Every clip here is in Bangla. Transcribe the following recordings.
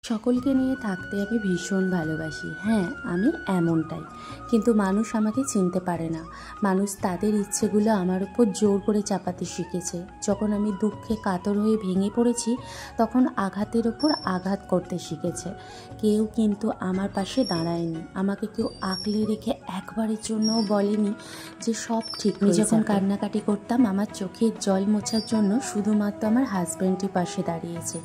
সকলকে নিয়ে থাকতে আমি ভীষণ ভালোবাসি। হ্যাঁ, আমি এমনটাই। কিন্তু মানুষ আমাকে চিনতে পারে না। মানুষ তাদের ইচ্ছেগুলো আমার উপর জোর করে চাপাতে শিখেছে। যখন আমি দুঃখে কাতর হয়ে ভেঙে পড়েছি, তখন আঘাতের ওপর আঘাত করতে শিখেছে। কেউ কিন্তু আমার পাশে দাঁড়ায়নি। আমাকে কেউ আগলে রেখে একবারের জন্যও বলেনি যে সব ঠিক। আমি যখন কান্নাকাটি করতাম, আমার চোখের জল মোছার জন্য শুধুমাত্র আমার হাজব্যান্ডই পাশে দাঁড়িয়েছে,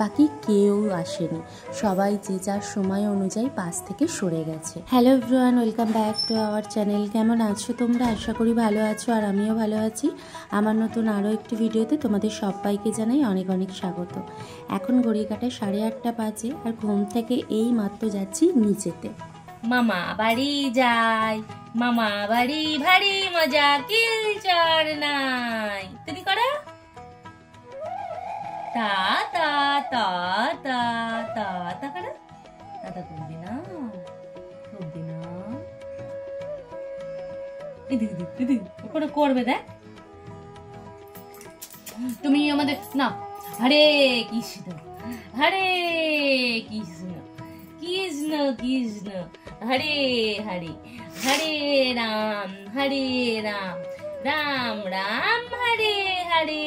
বাকি কেউ আসেনি। সবাই যে যার সময় অনুযায়ী পাশ থেকে সরে গেছে। Hello everyone, welcome back to our channel. কেমন আছো তোমরা? আশা করি ভালো আছো, আর আমিও ভালো আছি। আমার নতুন আরও একটি ভিডিওতে তোমাদের সবাইকে জানাই অনেক অনেক স্বাগত। এখন ঘড়ি কাটায় 8:30 বাজে, আর ঘুম থেকে এই মাত্র যাচ্ছি নিচেতে। মামা বাড়ি যাই, মামা বাড়ি ভারী মজা, কিল চার নাই। তুমি করো তা তা তা তা তা তা করো। তা করবি না, করবি না, ওখানে করবে। দেখ তুমি আমাদের না। হরে কৃষ্ণ, হরে কৃষ্ণ, কৃষ্ণ কৃষ্ণ, হরে হরে, হরে রাম, রাম রাম, হরে হরে।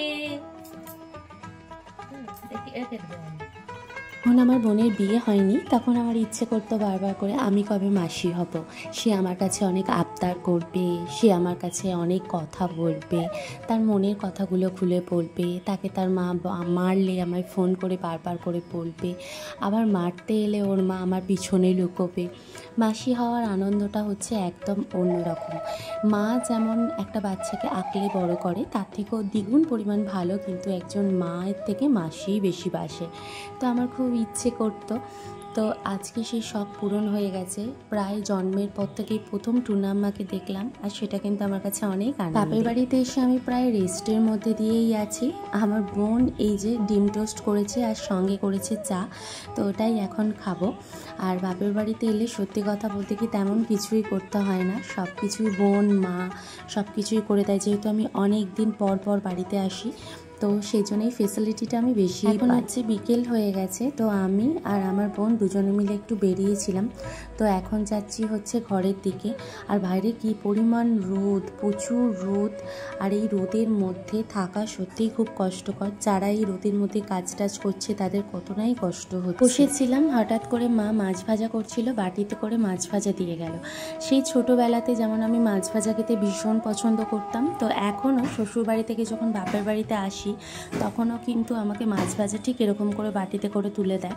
যখন আমার বোনের বিয়ে হয়নি, তখন আমার ইচ্ছে করতো বারবার করে আমি কবে মাসি হব। সে আমার কাছে অনেক আবদার করবে, সে আমার কাছে অনেক কথা বলবে, তার মনের কথাগুলো খুলে বলবে। তাকে তার মা মারলে আমায় ফোন করে বারবার করে বলবে, আবার মারতে এলে ওর মা আমার পিছনে লুকোবে। মাসি হওয়ার আনন্দটা হচ্ছে একদম অন্যরকম। মা যেমন একটা বাচ্চাকে আঁকলে বড় করে, তার থেকেও দ্বিগুণ পরিমাণ ভালো কিন্তু একজন মায়ের থেকে মাসিই বেশি বাসে। তো আমার খুব ইচ্ছে করতো। তো আজকে সেই শখ পূরণ হয়ে গেছে। প্রায় জন্মের পর থেকেই প্রথম টুনাম্মাকে দেখলাম, আর সেটা কিন্তু আমার কাছে অনেক আনন্দ। বাপের বাড়িতে এসে আমি প্রায় রেস্টের মধ্যে দিয়েই আছি। আমার বোন এই যে ডিম টোস্ট করেছে আর সঙ্গে করেছে চা, তো ওটাই এখন খাবো। আর বাপের বাড়িতে এলে সত্যি কথা বলতে কি তেমন কিছুই করতে হয় না, সব কিছুই বোন মা সব কিছুই করে দেয়। যেহেতু আমি অনেক দিন পর পর বাড়িতে আসি, তো সেই জন্যই ফেসিলিটিটা আমি বেশি। এখন হচ্ছে বিকেল হয়ে গেছে, তো আমি আর আমার বোন দুজনে মিলে একটু বেরিয়েছিলাম। তো এখন যাচ্ছি হচ্ছে ঘরের দিকে। আর বাইরে কি পরিমাণ রোদ, প্রচুর রোদ। আর এই রোদের মধ্যে থাকা সত্যিই খুব কষ্টকর। যারা এই রোদের মধ্যে কাজ টাজ করছে তাদের কতটাই কষ্ট হচ্ছে। বসেছিলাম, হঠাৎ করে মা মাছ ভাজা করছিল, বাটিতে করে মাছ ভাজা দিয়ে গেল। সেই ছোটোবেলাতে যেমন আমি মাছ ভাজা খেতে ভীষণ পছন্দ করতাম, তো এখনও শ্বশুরবাড়ি থেকে যখন বাপের বাড়িতে আসি তখনও কিন্তু আমাকে মাছ ভাজা ঠিক এরকম করে বাটিতে করে তুলে দেয়।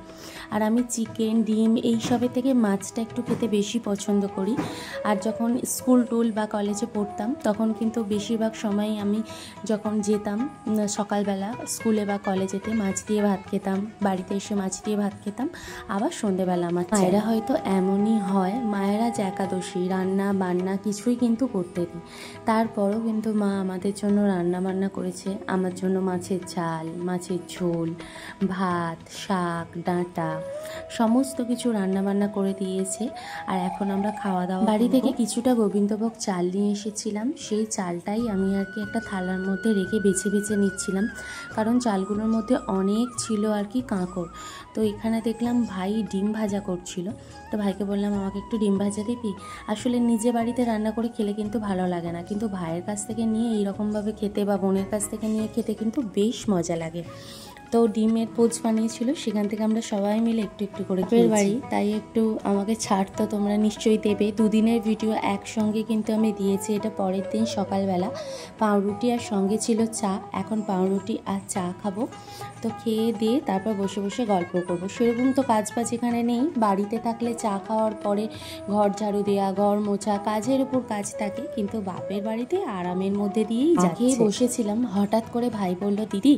আর আমি চিকেন ডিম এইসবের থেকে মাছটা একটু খেতে বেশি পছন্দ করি। আর যখন স্কুল টুল বা কলেজে পড়তাম, তখন কিন্তু বেশিরভাগ সময় আমি যখন যেতাম সকালবেলা স্কুলে বা কলেজেতে মাছ দিয়ে ভাত খেতাম, বাড়িতে এসে মাছ দিয়ে ভাত খেতাম। আবার সন্ধেবেলা আমার মায়েরা হয়তো এমনই হয়, মায়েরা যে একাদশী রান্না বান্না কিছুই কিন্তু করতে দিই, তারপরও কিন্তু মা আমাদের জন্য রান্না বান্না করেছে। আমার জন্য মাছের ঝাল, মাছের ঝোল, ভাত, শাক, ডাঁটা সমস্ত কিছু রান্নাবান্না করে দিয়েছে। আর এখন আমরা খাওয়া দাওয়া। বাড়ি থেকে কিছুটা গোবিন্দভোগ চাল নিয়ে এসেছিলাম, সেই চালটাই আমি আর কি একটা থালার মধ্যে রেখে বেছে বেছে নিচ্ছিলাম, কারণ চালগুলোর মধ্যে অনেক ছিল আর কি কাঁকড়। তো এখানে দেখলাম ভাই ডিম ভাজা করছিল, তো ভাইকে বললাম আমাকে একটু ডিম ভাজা দিবি। আসলে নিজে বাড়িতে রান্না করে খেলে কিন্তু ভালো লাগে না, কিন্তু ভাইয়ের কাছ থেকে নিয়ে এইরকমভাবে খেতে বা বোনের কাছ থেকে নিয়ে খেতে কিন্তু বেশ মজা লাগে। তো ডিমের পোচ বানিয়েছিল, সেখান থেকে আমরা সবাই মিলে একটু একটু করে খেয়ে বাড়ি, তাই একটু আমাকে ছাড় তো তোমরা নিশ্চয়ই দেবে। দুদিনের ভিডিও একসঙ্গে কিন্তু আমি দিয়েছি। এটা পরের দিন সকালবেলা পাউরুটি আর সঙ্গে ছিল চা। এখন পাউরুটি আর চা খাবো, তো খেয়ে দিয়ে তারপর বসে বসে গল্প করবো। সেরকম তো কাজ বাজ এখানে নেই। বাড়িতে থাকলে চা খাওয়ার পরে ঘর ঝাড়ু দেওয়া, ঘর মোছা, কাজের উপর কাজ থাকে, কিন্তু বাপের বাড়িতে আরামের মধ্যে দিয়েই যাচ্ছে। বসেছিলাম, হঠাৎ করে ভাই বলল, দিদি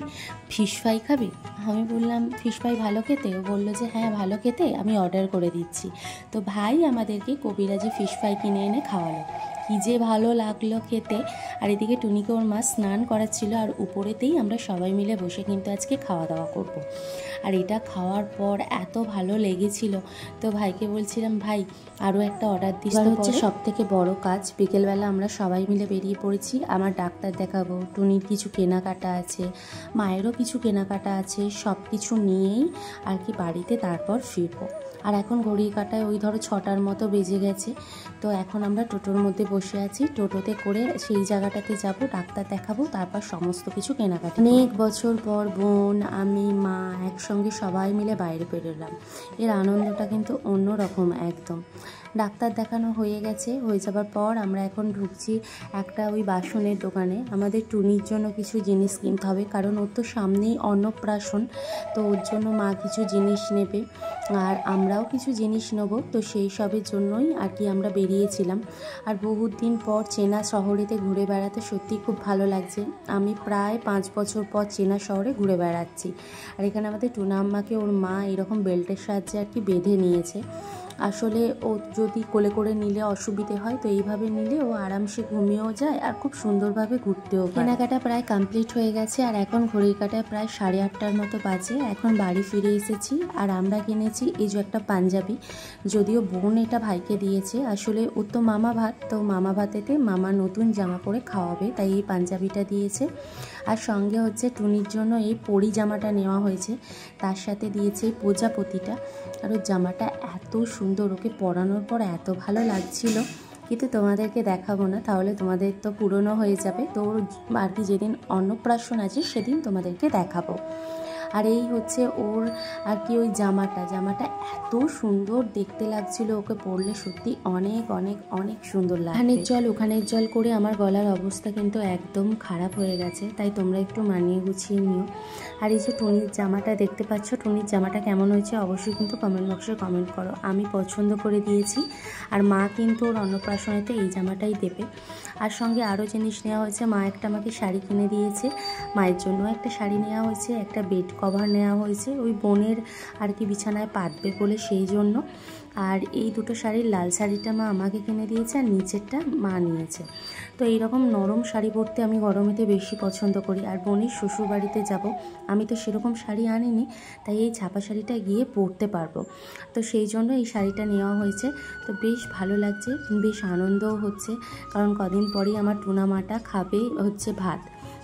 ফিশ ফ্রাই খাবি? আমি বললাম ফিশ ফ্রাই ভালো খেতে? ও বললো যে হ্যাঁ ভালো খেতে, আমি অর্ডার করে দিচ্ছি। তো ভাই আমাদেরকে কবিরাজি ফিশ ফ্রাই কিনে এনে খাওয়ালো। কী যে ভালো লাগলো খেতে। আর এদিকে টুনিকে ওর মা স্নান করাচ্ছিল, আর উপরেতেই আমরা সবাই মিলে বসে কিন্তু আজকে খাওয়া দাওয়া করব। আর এটা খাওয়ার পর এত ভালো লেগেছিল, তো ভাইকে বলছিলাম ভাই আরও একটা অর্ডার দিস। হচ্ছে সব থেকে বড় কাজ, বিকেলবেলা আমরা সবাই মিলে বেরিয়ে পড়েছি। আমার ডাক্তার দেখাবো, টুনির কিছু কেনাকাটা আছে, মায়েরও কিছু কেনাকাটা আছে, সব কিছু নিয়েই আর কি বাড়িতে তারপর ফিরবো। আর এখন ঘড়ির কাঁটায় ওই ধরো 6টার মতো বেজে গেছে। তো এখন আমরা টোটোর মধ্যে বসে আছি, টোটোতে করে সেই জায়গাটাতে যাব, ডাক্তার দেখাবো, তারপর সমস্ত কিছু কেনাকাটা। অনেক বছর পর বোন, আমি, মা একসঙ্গে সবাই মিলে বাইরে বেরোলাম। এর আনন্দটা কিন্তু অন্যরকম একদম। ডাক্তার দেখানো হয়ে গেছে, হয়ে যাবার পর আমরা এখন ঢুকছি একটা ওই বাসনের দোকানে। আমাদের টুনির জন্য কিছু জিনিস কিনতে হবে, কারণ ওর তো সামনেই অন্নপ্রাশন, তো ওর জন্য মা কিছু জিনিস নেবে আর আমরাও কিছু জিনিস নেব। তো সেই সবের জন্যই আর কি আমরা বেরিয়েছিলাম। আর বহুত দিন পর চেনা শহরেতে ঘুরে বেড়াতে সত্যি খুব ভালো লাগছে। আমি প্রায় 5 বছর পর চেনা শহরে ঘুরে বেড়াচ্ছি। আর এখানে আমাদের টুনা আম্মাকে ওর মা এরকম বেল্টের সাহায্যে আর কি বেঁধে নিয়েছে। আসলে ও যদি কোলে করে নিলে অসুবিধে হয়, তো এইভাবে নিলে ও আরামসে ঘুমিয়েও যায় আর খুব সুন্দরভাবে ঘুরতেও পারে। কেনাকাটা প্রায় কমপ্লিট হয়ে গেছে, আর এখন ঘড়ির কাঁটায় প্রায় 8:30টার মতো বাজে। এখন বাড়ি ফিরে এসেছি, আর আমরা কিনেছি এই যে একটা পাঞ্জাবি। যদিও বোন এটা ভাইকে দিয়েছে, আসলে ওর তো মামা ভাত, তো মামা ভাতেতে মামা নতুন জামা পরে খাওয়াবে, তাই এই পাঞ্জাবিটা দিয়েছে। আর সঙ্গে হচ্ছে টুনির জন্য এই পরি জামাটা নেওয়া হয়েছে, তার সাথে দিয়েছে এই প্রজাপতিটা। আর ওর জামাটা এত সুন্দর, ওকে পরানোর পর এত ভালো লাগছিল, কিন্তু তোমাদেরকে দেখাবো না, তাহলে তোমাদের তো পুরনো হয়ে যাবে। তো আর কি যেদিন অন্নপ্রাশন আছে সেদিন তোমাদেরকে দেখাবো। আর এই হচ্ছে ওর আর কি ওই জামাটা এত সুন্দর দেখতে লাগছিল, ওকে পরলে সত্যি অনেক অনেক অনেক সুন্দর লাগে। ওখানের জল করে আমার গলার অবস্থা কিন্তু একদম খারাপ হয়ে গেছে, তাই তোমরা একটু মানিয়ে গুছিয়ে নিও। আর এই যে টুনির জামাটা দেখতে পাচ্ছ, টুনির জামাটা কেমন হয়েছে অবশ্যই কিন্তু কমেন্ট বক্সে কমেন্ট করো। আমি পছন্দ করে দিয়েছি, আর মা কিন্তু ওর অন্নপ্রাশনেতে এই জামাটাই দেবে। আর সঙ্গে আরও জিনিস নেওয়া হয়েছে, মা একটা আমাকে শাড়ি কিনে দিয়েছে, মায়ের জন্য একটা শাড়ি নেওয়া হয়েছে, একটা বেড কভার নেওয়া হয়েছে, ওই বোনের আর কি বিছানায় পাতবে বলে সেই জন্য। আর এই দুটো শাড়ির লাল শাড়িটা মা আমাকে কিনে দিয়েছে, আর নিচেরটা মা নিয়েছে। তো এইরকম নরম শাড়ি পরতে আমি গরমেতে বেশি পছন্দ করি। আর বোনের শ্বশুর বাড়িতে যাব, আমি তো সেরকম শাড়ি আনিনি, তাই এই ছাপা শাড়িটা গিয়ে পরতে পারবো, তো সেই জন্য এই শাড়িটা নেওয়া হয়েছে। তো বেশ ভালো লাগছে, বেশ আনন্দও হচ্ছে, কারণ কদিন পরেই আমার টুনা মাটা খাবে হচ্ছে ভাত।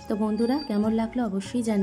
তো বন্ধুরা কেমন লাগলো অবশ্যই জানিও।